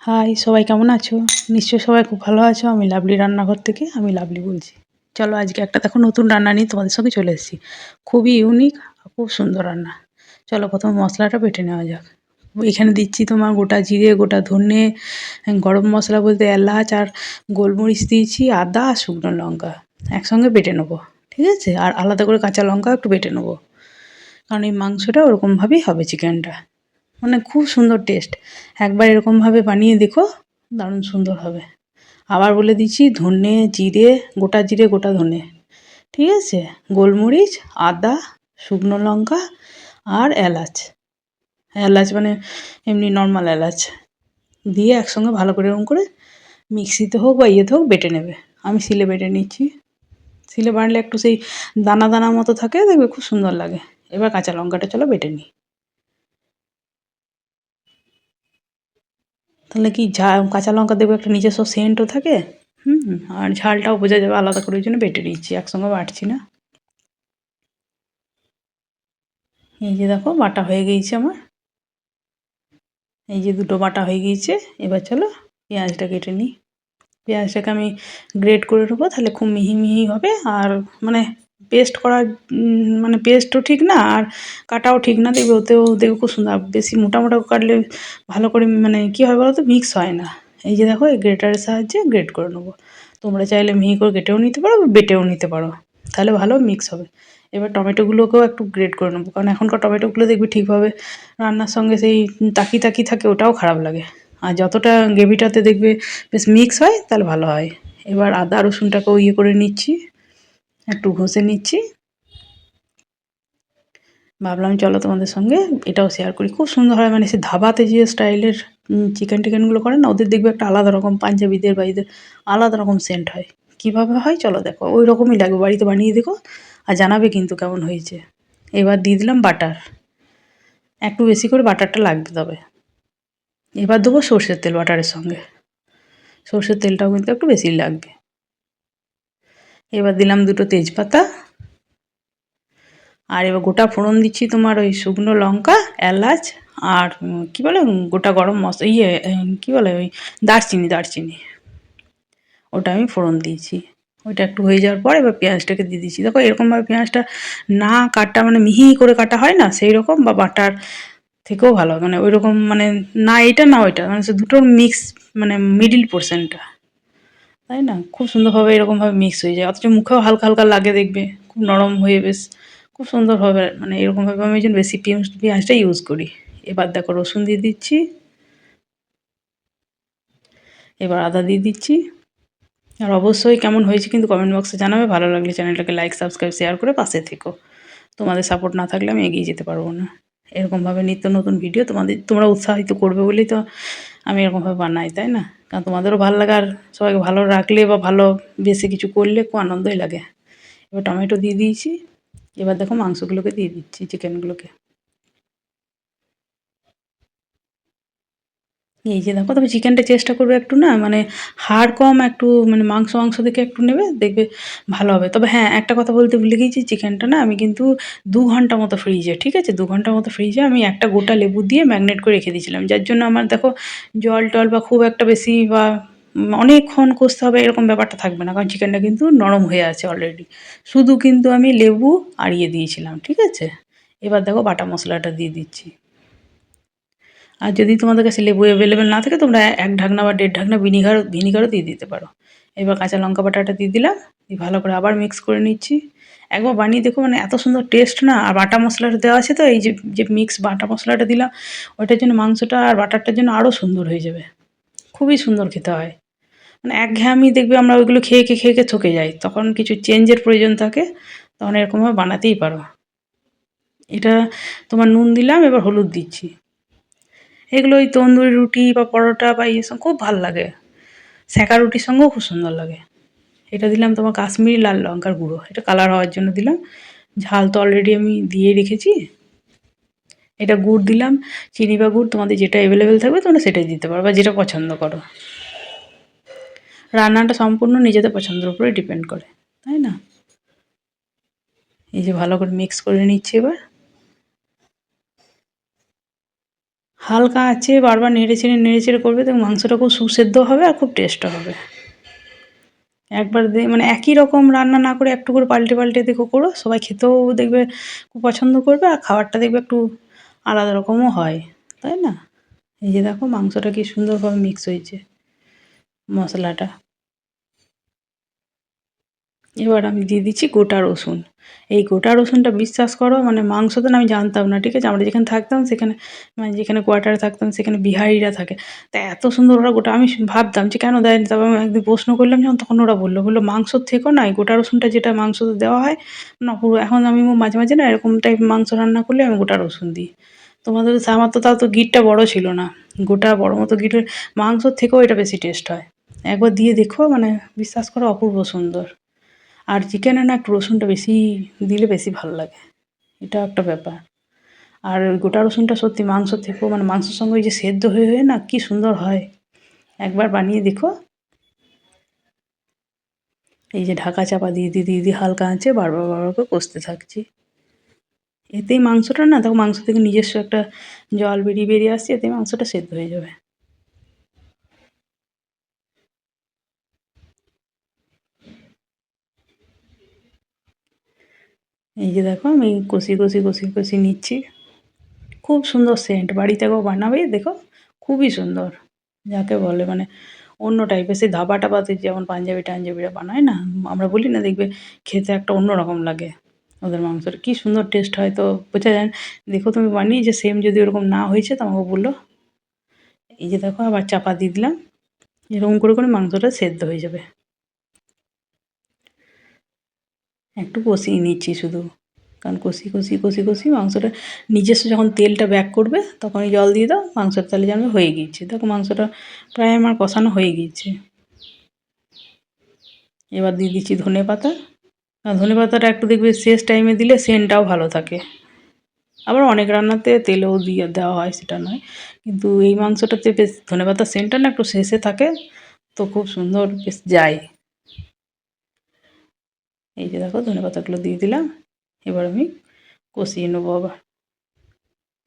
High, সবাই কেমন আছো? নিশ্চয়ই সবাই খুব ভালো আছো। আমি লাভলি রান্নাঘর থেকে আমি লাভলি বলছি। চলো আজকে একটা দেখো নতুন রান্না নিয়ে তোমাদের সঙ্গে চলে এসেছি। খুবই ইউনিক আর খুব সুন্দর রান্না। চলো প্রথমে মশলাটা বেটে নেওয়া যাক। এখানে দিচ্ছি তোমার গোটা জিরে, গোটা ধনে, গরম মশলা বলতে এলাচ আর গোলমরিচ দিয়েছি, আদা আর শুকনো লঙ্কা একসঙ্গে বেটে নেবো। ঠিক আছে? আর আলাদা করে কাঁচা লঙ্কা একটু বেটে নেবো, কারণ এই মাংসটা ওরকমভাবেই হবে চিকেনটা। মানে খুব সুন্দর টেস্ট। একবার এরকমভাবে বানিয়ে দেখো, দারুণ সুন্দর হবে। আবার বলে দিচ্ছি ধনে, জিরে, গোটা জিরে, গোটা ধনে, ঠিক আছে? গোলমরিচ, আদা, শুকনো লঙ্কা আর এলাচ। এলাচ মানে এমনি নর্মাল এলাচ দিয়ে একসঙ্গে ভালো করে এরকম করে মিক্সিতে হোক বা ইয়েতে হোক বেটে নেবে। আমি শিলে বেটে নিচ্ছি। শিলে বাটলে একটু সেই দানা দানা মতো থাকে, দেখবে খুব সুন্দর লাগে। এবার কাঁচা লঙ্কাটা চলো বেটে নিই। তাহলে কি কাঁচা লঙ্কা দেবো, একটা নিজস্ব সেন্টও থাকে। আর ঝালটাও বোঝা যাবে আলাদা করে, ওই জন্য বেটে নিচ্ছি, একসঙ্গে বাটছি না। এই যে দেখো বাটা হয়ে গিয়েছে আমার। এই যে দুটো বাটা হয়ে গিয়েছে। এবার চলো পেঁয়াজটা কেটে নিই। পেঁয়াজটাকে আমি গ্রেট করে নেবো, তাহলে খুব মিহি মিহি হবে। আর মানে পেস্ট করা, মানে পেস্টও ঠিক না আর কাটাও ঠিক না, দেখবে ওতেও দেখবে খুব সুন্দর। বেশি মোটা মোটা কাটলে ভালো করে মানে কী হয় বলো তো, মিক্স হয় না। এই যে দেখো এই গ্রেটারের সাহায্যে গ্রেট করে নেবো। তোমরা চাইলে মিহি করে কেটেও নিতে পারো বা বেটেও নিতে পারো, তাহলে ভালো মিক্স হবে। এবার টমেটোগুলোকেও একটু গ্রেট করে নেবো, কারণ এখনকার টমেটোগুলো দেখবি ঠিকভাবে রান্নার সঙ্গে সেই তাকি তাকি থাকে, ওটাও খারাপ লাগে। আর যতটা গ্রেভিটাতে দেখবে বেশ মিক্স হয় তাহলে ভালো হয়। এবার আদা রসুনটাকেও ইয়ে করে নিচ্ছি, একটু ঘষে নিচ্ছি। ভাবলাম চলো তোমাদের সঙ্গে এটাও শেয়ার করি। খুব সুন্দর হয়, মানে সে ধাবাতে যে স্টাইলের চিকেন টিকেনগুলো করে না, ওদের দেখবে একটা আলাদা রকম, পাঞ্জাবিদের বা এদের আলাদা রকম সেন্ট হয়। কীভাবে হয় চলো দেখো, ওই রকমই লাগবে, বাড়িতে বানিয়ে দেখো আর জানাবে কিন্তু কেমন হয়েছে। এবার দিয়ে দিলাম বাটার, একটু বেশি করে বাটারটা লাগবে তবে। এবার দেবো সর্ষের তেল বাটারের সঙ্গে, সর্ষের তেলটাও কিন্তু একটু বেশি লাগবে। এবার দিলাম দুটো তেজপাতা। আর এবার গোটা ফোড়ন দিচ্ছি তোমার ওই শুকনো লঙ্কা, এলাচ আর কী বলে গোটা গরম মশলা, কী বলে ওই দারচিনি, দারচিনি ওটা আমি ফোড়ন দিয়েছি। ওইটা একটু হয়ে যাওয়ার পর এবার পেঁয়াজটাকে দিয়ে দিচ্ছি। দেখো এরকমভাবে পেঁয়াজটা না কাটা, মানে মিহি করে কাটা হয় না সেই রকম, বা বাটার থেকেও ভালো, মানে ওই রকম, মানে না এটা না ওইটা, মানে সে দুটোর মিক্স, মানে মিডিল পোর্শনটা, তাই না? খুব সুন্দরভাবে এরকমভাবে মিক্স হয়ে যায়, অথচ মুখেও হালকা হালকা লাগে, দেখবে খুব নরম হয়ে বেশ খুব সুন্দরভাবে, মানে এরকমভাবে আমি ওই জন্য বেশি পেঁয়াজটা ইউজ করি। এবার দেখো রসুন দিয়ে দিচ্ছি, এবার আদা দিয়ে দিচ্ছি। আর অবশ্যই কেমন হয়েছে কিন্তু কমেন্ট বক্সে জানাবে। ভালো লাগলে চ্যানেলটাকে লাইক, সাবস্ক্রাইব, শেয়ার করে পাশে থেকো। তোমাদের সাপোর্ট না থাকলে আমি এগিয়ে যেতে পারবো না। এরকমভাবে নিত্য নতুন ভিডিও তোমরা উৎসাহিত করবে বলেই তো আমি এরকমভাবে বানাই, তাই না? কারণ তোমাদেরও ভালো লাগে, আর সবাইকে ভালো রাখলে বা ভালো বেশি কিছু করলে খুব আনন্দই লাগে। এবার টমেটো দিয়ে দিয়েছি। এবার দেখো মাংসগুলোকে দিয়ে দিচ্ছি, চিকেনগুলোকে। এই যে দেখো, তবে চিকেনটা চেষ্টা করবে একটু না, মানে হাড় কম, একটু মানে মাংস মাংস দেখে একটু নেবে, দেখবে ভালো হবে। তবে হ্যাঁ, একটা কথা বলতে ভুলে গিয়েছি, চিকেনটা না আমি কিন্তু ২ ঘন্টা মতো ফ্রিজে, ঠিক আছে? ২ ঘন্টা মতো ফ্রিজে আমি একটা গোটা লেবু দিয়ে ম্যাগনেট করে রেখে দিয়েছিলাম, যার জন্য আমার দেখো জল টল বা খুব একটা বেশি বা অনেকক্ষণ কষতে হবে এরকম ব্যাপারটা থাকবে না, কারণ চিকেনটা কিন্তু নরম হয়ে আছে অলরেডি। শুধু কিন্তু আমি লেবু আর ইয়ে দিয়েছিলাম, ঠিক আছে? এবার দেখো বাটা মশলাটা দিয়ে দিচ্ছি। আর যদি তোমাদের কাছে লেবু অ্যাভেলেবেল না থাকে, তোমরা ১ ঢাকনা বা ১.৫ ঢাকনা ভিনিগারও দিয়ে দিতে পারো। এবার কাঁচা লঙ্কা বাটাটা দিয়ে দিলাম। দিয়ে ভালো করে আবার মিক্স করে নিচ্ছি। একবার বানিয়ে দেখো, মানে এত সুন্দর টেস্ট না। আর বাটা মশলাটা দেওয়া আছে তো, এই যে যে মিক্স বাটা মশলাটা দিলাম, ওইটার জন্য মাংসটা আর বাটারটার জন্য আরও সুন্দর হয়ে যাবে। খুবই সুন্দর খেতে হয়। মানে একঘেয়েমি দেখবে আমরা ওইগুলো খেয়ে খেয়ে থকে যাই। তখন কিছু চেঞ্জের প্রয়োজন থাকে, তখন এরকমভাবে বানাতেই পারো। এটা তোমার নুন দিলাম, এবার হলুদ দিচ্ছি। এগুলো ওই তন্দুরি রুটি বা পরোটা বা ইয়ের খুব ভাল লাগে। সেঁকা রুটির সঙ্গেও খুব সুন্দর লাগে। এটা দিলাম তোমার কাশ্মীরি লাল লঙ্কার গুঁড়ো, এটা কালার হওয়ার জন্য দিলাম। ঝাল তো অলরেডি আমি দিয়ে রেখেছি। এটা গুড় দিলাম, চিনি বা গুড় তোমাদের যেটা অ্যাভেলেবেল থাকবে তোমরা সেটাই দিতে পারো বা যেটা পছন্দ করো। রান্নাটা সম্পূর্ণ নিজেদের পছন্দের উপরে ডিপেন্ড করে, তাই না? এই যে ভালো করে মিক্স করে নিচ্ছি এবার। হালকা আঁচে বারবার নেড়ে চেড়ে করবে, দেখো মাংসটা খুব সুসেদ্ধ হবে আর খুব টেস্টও হবে। একবার মানে একই রকম রান্না না করে একটু করে পাল্টে দেখো করো, সবাই খেতেও দেখবে খুব পছন্দ করবে আর খাবারটা দেখবে একটু আলাদা রকমও হয়, তাই না? এই যে দেখো মাংসটা কি সুন্দরভাবে মিক্স হয়েছে মশলাটা। এবার আমি দিয়ে দিচ্ছি গোটা রসুন। এই গোটা রসুনটা বিশ্বাস করো মানে মাংস তো না আমি জানতাম না, ঠিক আছে? আমরা যেখানে থাকতাম সেখানে মানে যেখানে কোয়ার্টারে থাকতাম সেখানে বিহারিরা থাকে। তা এত সুন্দর ওরা গোটা, আমি ভাবতাম যে কেন দেয়নি? তারপর আমি একদিন প্রশ্ন করলাম যখন তখন ওরা বলল মাংসর থেকেও না এই গোটা রসুনটা যেটা মাংসতে দেওয়া হয় না পুরো, এখন আমি মাঝে মাঝে না এরকম টাইপ মাংস রান্না করলে আমি গোটা রসুন দিই। তোমাদের আমার তো তাও তো গিঁটটা বড় ছিল না। গোটা বড় মতো গিঁটের মাংসর থেকেও এটা বেশি টেস্ট হয়। একবার দিয়ে দেখো মানে বিশ্বাস করো অপূর্ব সুন্দর। আর চিকেনে না একটু রসুনটা বেশি দিলে বেশি ভালো লাগে, এটা একটা ব্যাপার। আর ওই গোটা রসুনটা সত্যি মাংসর থেকেও মানে মাংসের সঙ্গে ওই যে সেদ্ধ হয়ে না কি সুন্দর হয়, একবার বানিয়ে দেখো। এই যে ঢাকা চাপা দিয়ে হালকা আঁচে বারবার করে কষতে থাকছি। এতেই মাংসটা না তখন মাংস থেকে নিজস্ব একটা জল বেরিয়ে আসছে, এতেই মাংসটা সেদ্ধ হয়ে যাবে। এই যে দেখো আমি কষি নিচ্ছি। খুব সুন্দর সেন্ট, বাড়িতেও বানাবে দেখো, খুবই সুন্দর। যাকে বলে মানে অন্য টাইপের, সেই ধাবা-টাবাতে যেমন পাঞ্জাবিরা বানায় না, আমরা বলি না দেখবে খেতে একটা অন্যরকম লাগে ওদের মাংসটা। কি সুন্দর টেস্ট হয় তো বোঝা যায় না। দেখো তুমি বানিয়ে যে সেম যদি ওরকম না হয়েছে তো আমাকে বলো। এই যে দেখো আবার চাপা দিয়ে দিলাম। এরকম করে মাংসটা সেদ্ধ হয়ে যাবে। একটু কষিয়ে নিচ্ছি শুধু। কারণ কষি মাংসটা নিজস্ব যখন তেলটা ব্যাক করবে তখনই জল দিয়ে দাও, মাংসটা তাহলে জানবে হয়ে গিয়েছে। দেখো মাংসটা প্রায় আমার কষানো হয়ে গিয়েছে। এবার দিয়ে দিচ্ছি ধনেপাতা। আর ধনেপাতাটা একটু দেখবে শেষ টাইমে দিলে সেন্টটাও ভালো থাকে। আবার অনেক রান্নাতে তেলেও দিয়ে দেওয়া হয় সেটা নয়, কিন্তু এই মাংসটাতে বেশ ধনেপাতার সেন্টটা না একটু শেষে থাকে, তো খুব সুন্দর বেশ যায়। এই যে দেখো ধনেপাতাগুলো দিয়ে দিলাম। এবার আমি কষিয়ে নেবো আবার।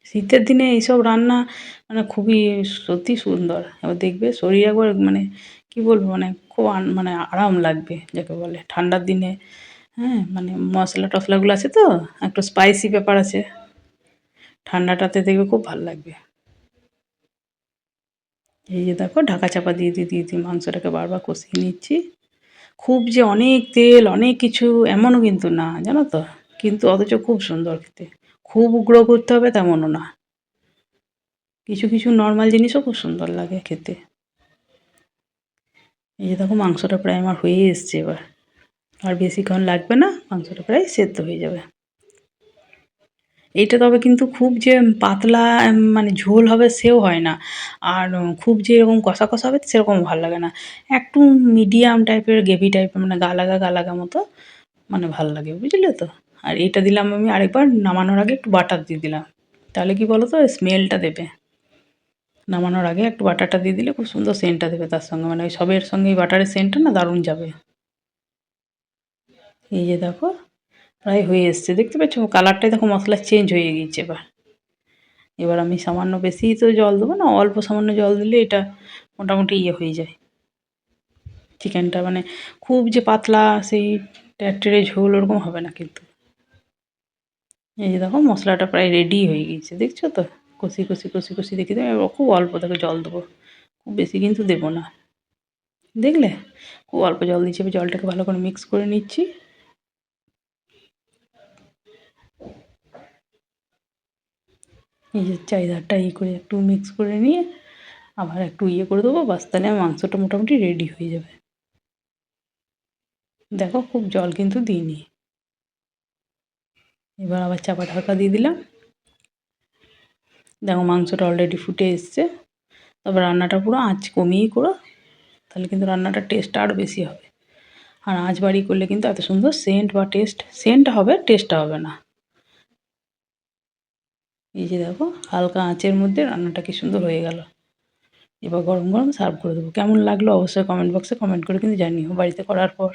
শীতের দিনে এইসব রান্না মানে খুবই সত্যি সুন্দর। এবার দেখবে শরীর একবার মানে কী বলবো মানে খুব মানে আরাম লাগবে যাকে বলে। ঠান্ডার দিনে হ্যাঁ, মানে মশলা-টশলাগুলো আছে তো একটু স্পাইসি ব্যাপার আছে। ঠান্ডাটাতে দেখবে খুব ভাল লাগবে। এই যে দেখো ঢাকা চাপা দিয়ে মাংসটাকে বারবার কষিয়ে নিচ্ছি। খুব যে অনেক তেল, অনেক কিছু এমনও কিন্তু না, জানো তো? কিন্তু অথচ খুব সুন্দর খেতে। খুব উগ্র করতে হবে তেমনও না। কিছু নরমাল জিনিসও খুব সুন্দর লাগে খেতে। এই যে দেখো মাংসটা প্রায় আমার হয়ে এসছে এবার। আর বেশিক্ষণ লাগবে না, মাংসটা প্রায় সেদ্ধ হয়ে যাবে। এইটা তবে কিন্তু খুব যে পাতলা মানে ঝোল হবে সেও হয় না। আর খুব যে এরকম কষা হবে সেরকমও ভাল লাগে না। একটু মিডিয়াম টাইপের গ্রেভি টাইপের মানে গা লাগা মতো মানে ভাল লাগে, বুঝলে তো? আর এইটা দিলাম আমি আরেকবার নামানোর আগে একটু বাটার দিয়ে দিলাম। তাহলে কি বলো তো স্মেলটা দেবে। নামানোর আগে একটু বাটারটা দিয়ে দিলে খুব সুন্দর সেন্টটা দেবে তার সঙ্গে, মানে ওই সবের সঙ্গে এই বাটারের সেন্টটা না দারুণ যাবে। এই যে দেখো প্রায় হয়ে এসছে, দেখতে পাচ্ছ কালারটাই দেখো মশলার চেঞ্জ হয়ে গিয়েছে এবার। এবার আমি সামান্য বেশি তো জল দেবো না, অল্প সামান্য জল দিলে এটা মোটামুটি ইয়ে হয়ে যায় চিকেনটা, মানে খুব যে পাতলা সেই ট্যারট্যারে ঝোল ওরকম হবে না কিন্তু। এই যে দেখো মশলাটা প্রায় রেডি হয়ে গিয়েছে, দেখছো তো? কষি দেখি দেবো, এবার খুব অল্প দেখো জল দেবো, খুব বেশি কিন্তু দেবো না। দেখলে খুব অল্প জল দিচ্ছি, এবার জলটাকে ভালো করে মিক্স করে নিচ্ছি। এই যে চাহিদারটা ইয়ে করে একটু মিক্স করে নিয়ে আবার একটু ইয়ে করে দেবো, বাস তাহলে আমার মাংসটা মোটামুটি রেডি হয়ে যাবে। দেখো খুব জল কিন্তু দিইনি। এবার আবার চাপা ঢাকা দিয়ে দিলাম। দেখো মাংসটা অলরেডি ফুটে এসছে। তবে রান্নাটা পুরো আঁচ কমিয়েই করো, তাহলে কিন্তু রান্নাটার টেস্টটা আরও বেশি হবে। আর আঁচ বাড়িয়ে করলে কিন্তু এত সুন্দর সেন্ট বা সেন্ট হবে, টেস্টটা হবে না। এই যে দেখো হালকা আঁচের মধ্যে রান্নাটা কি সুন্দর হয়ে গেল। এবার গরম গরম সার্ভ করে দেবো। কেমন লাগলো অবশ্যই কমেন্ট বক্সে কমেন্ট করে কিন্তু জানিও বাড়িতে করার পর।